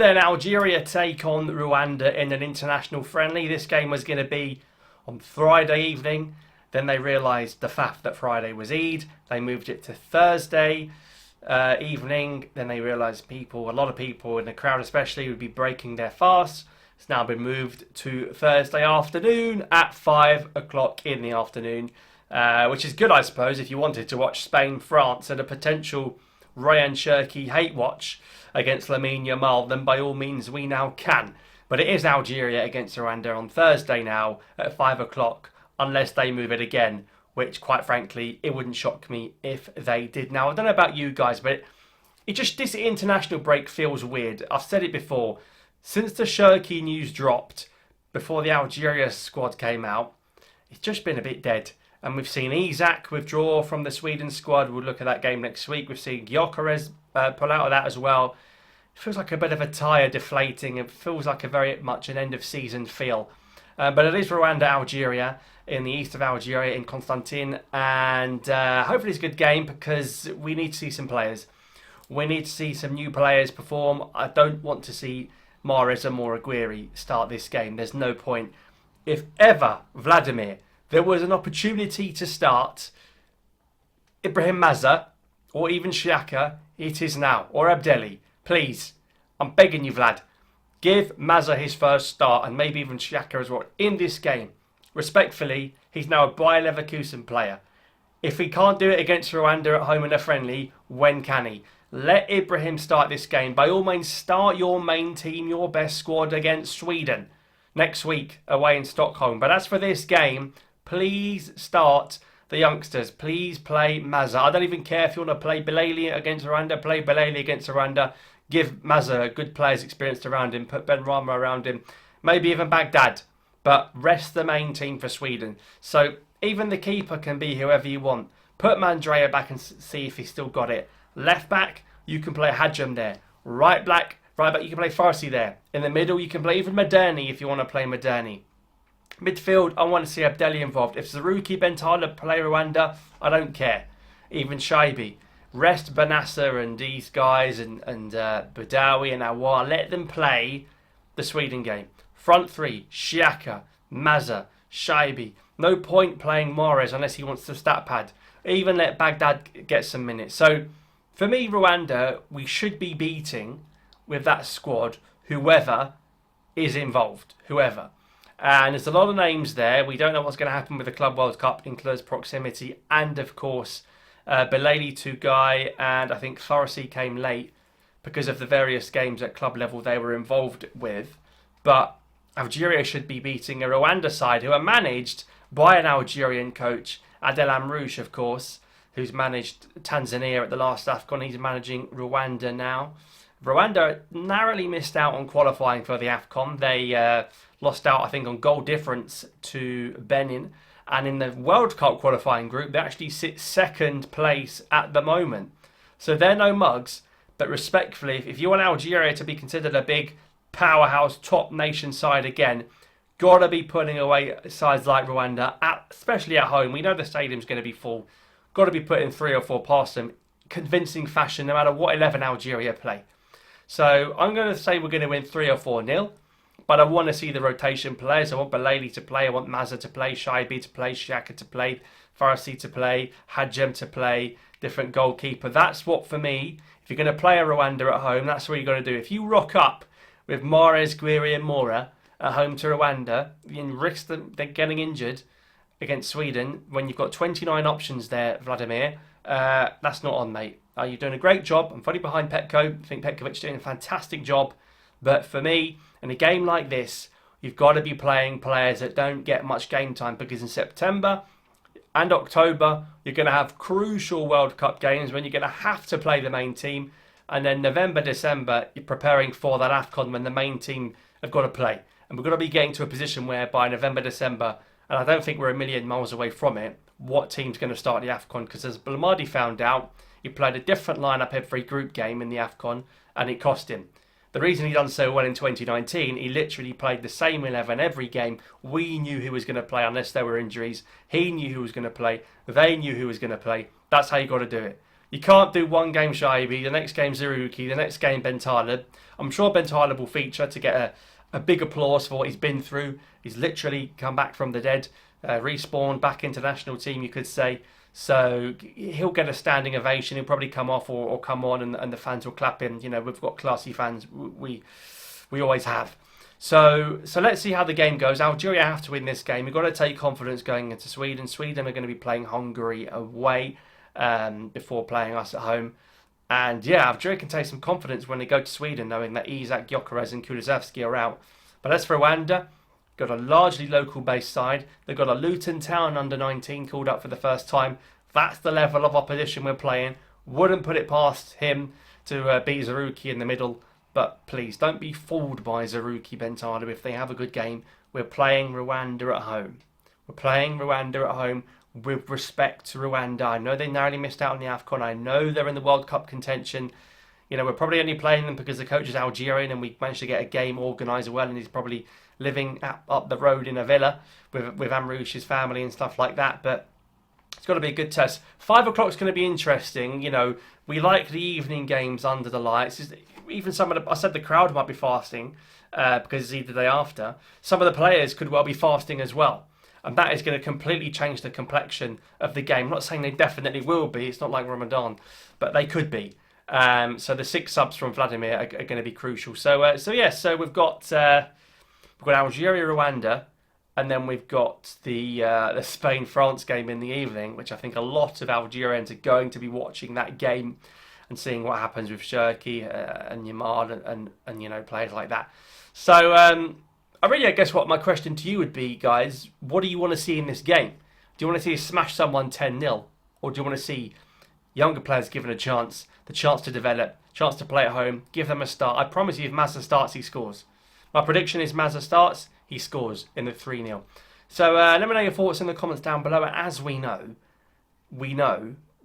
Then Algeria take on Rwanda in an international friendly. This game was going to be on Friday evening. Then they realised the fact that Friday was Eid. They moved it to Thursday evening. Then they realised a lot of people in the crowd especially, would be breaking their fast. It's now been moved to Thursday afternoon at 5 o'clock in the afternoon, which is good, I suppose, if you wanted to watch Spain-France and a potential Ryan Cherki hate watch against Lamine Yamal, then by all means we now can. But it is Algeria against Rwanda on Thursday now at 5 o'clock, unless they move it again, which quite frankly, it wouldn't shock me if they did. Now, I don't know about you guys, but this international break feels weird. I've said it before. Since the Cherki news dropped, before the Algeria squad came out, it's just been a bit dead. And we've seen Isak withdraw from the Sweden squad. We'll look at that game next week. We've seen Gyökeres pull out of that as well. It feels like a bit of a tyre deflating. It feels like a very much an end of season feel. But it is Rwanda, Algeria, in the east of Algeria, in Constantine. And hopefully it's a good game because we need to see some players. We need to see some new players perform. I don't want to see Maza or Aguirre start this game. There's no point. If ever, Vladimir, there was an opportunity to start Ibrahim Maza or even Xhaka, it is now. Or Abdelli. Please, I'm begging you, Vlad. Give Maza his first start and maybe even Xhaka as well in this game. Respectfully, he's now a Bayer Leverkusen player. If he can't do it against Rwanda at home in a friendly, when can he? Let Ibrahim start this game. By all means, start your main team, your best squad against Sweden next week away in Stockholm. But as for this game, please start the youngsters. Please play Maza. I don't even care if you want to play Bilali against Rwanda. Play Bilali against Rwanda. Give Maza a good players experienced around him. Put Ben Rama around him. Maybe even Baghdad. But rest the main team for Sweden. So even the keeper can be whoever you want. Put Mandrea back and see if he's still got it. Left back, you can play Hadjam there. Right back, you can play Farsi there. In the middle, you can play even Maderni if you want to play Maderni. Midfield, I want to see Abdelli involved. If Zaruki Bentala play Rwanda, I don't care. Even Shaibi. Rest Banassa and these guys and Badawi and Awar. Let them play the Sweden game. Front three, Xhaka, Maza, Shaibi. No point playing Mahrez unless he wants the stat pad. Even let Baghdad get some minutes. So, for me, Rwanda, we should be beating with that squad whoever is involved. Whoever. And there's a lot of names there. We don't know what's going to happen with the Club World Cup in close proximity. And, of course, Bilali Tugay and I think Farsi came late because of the various games at club level they were involved with. But Algeria should be beating a Rwanda side who are managed by an Algerian coach, Adel Amrouche, of course, who's managed Tanzania at the last AFCON. He's managing Rwanda now. Rwanda narrowly missed out on qualifying for the AFCON. They lost out, I think, on goal difference to Benin. And in the World Cup qualifying group, they actually sit second place at the moment. So they're no mugs. But respectfully, if you want Algeria to be considered a big powerhouse top nation side again, got to be putting away sides like Rwanda, especially at home. We know the stadium's going to be full. Got to be putting 3 or 4 past them. Convincing fashion, no matter what 11 Algeria play. So I'm going to say we're going to win 3 or 4-0. But I want to see the rotation players. I want Bilali to play. I want Maza to play. Shaibi to play. Xhaka to play. Farsi to play. Hadjem to play. Different goalkeeper. That's what, for me, if you're going to play a Rwanda at home, that's what you're going to do. If you rock up with Mahrez, Guiri and Mora at home to Rwanda, you risk them getting injured against Sweden when you've got 29 options there, Vladimir. That's not on, mate. You're doing a great job. I'm fully behind Petko. I think Petkovic's doing a fantastic job. But for me, in a game like this, you've got to be playing players that don't get much game time, because in September and October, you're going to have crucial World Cup games when you're going to have to play the main team. And then November, December, you're preparing for that AFCON when the main team have got to play. And we've got to be getting to a position where by November, December, and I don't think we're a million miles away from it, what team's going to start the AFCON? Because as Belmadi found out, he played a different lineup every group game in the AFCON, and it cost him. The reason he done so well in 2019, he literally played the same 11 every game. We knew who was going to play unless there were injuries. He knew who was going to play. They knew who was going to play. That's how you got to do it. You can't do one game Shaibi, the next game Zaruki, the next game Bentaleb. I'm sure Bentaleb will feature to get a big applause for what he's been through. He's literally come back from the dead, respawned back into national team, you could say. So he'll get a standing ovation. He'll probably come off or come on, and the fans will clap him. You know, we've got classy fans. We always have. So let's see how the game goes. Algeria have to win this game. We've got to take confidence going into Sweden. Sweden are going to be playing Hungary away before playing us at home. And yeah, Algeria can take some confidence when they go to Sweden, knowing that Isak, Gyökeres and Kulusevski are out. But as for Rwanda, got a largely local-based side. They've got a Luton Town under-19 called up for the first time. That's the level of opposition we're playing. Wouldn't put it past him to beat Zaruki in the middle. But please, don't be fooled by Zaruki Bentaleb if they have a good game. We're playing Rwanda at home. We're playing Rwanda at home with respect to Rwanda. I know they narrowly missed out on the AFCON. I know they're in the World Cup contention. You know, we're probably only playing them because the coach is Algerian and we managed to get a game organised well, and he's probably living up the road in a villa with Amrouche's family and stuff like that. But it's got to be a good test. 5 o'clock's going to be interesting. You know, we like the evening games under the lights. Even some of I said the crowd might be fasting because it's either the day after. Some of the players could well be fasting as well. And that is going to completely change the complexion of the game. I'm not saying they definitely will be. It's not like Ramadan. But they could be. So the 6 subs from Vladimir are going to be crucial. So we've got Algeria, Rwanda, and then we've got the Spain-France game in the evening, which I think a lot of Algerians are going to be watching that game and seeing what happens with Shirky and Yamad and you know, players like that. So I guess what my question to you would be, guys, what do you want to see in this game? Do you want to see us smash someone 10-0? Or do you want to see younger players given a chance, the chance to develop, chance to play at home, give them a start? I promise you, if Maza starts, he scores. My prediction is Maza starts, he scores in the 3-0. So let me know your thoughts in the comments down below. As we know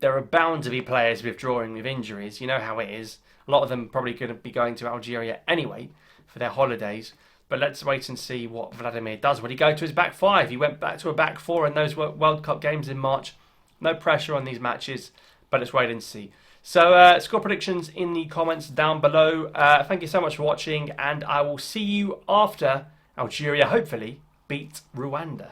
there are bound to be players withdrawing with injuries. You know how it is. A lot of them probably going to be going to Algeria anyway for their holidays. But let's wait and see what Vladimir does. Will he go to his back 5? He went back to a back 4 in those World Cup games in March. No pressure on these matches, but let's wait and see. So score predictions in the comments down below. Thank you so much for watching, and I will see you after Algeria hopefully beat Rwanda.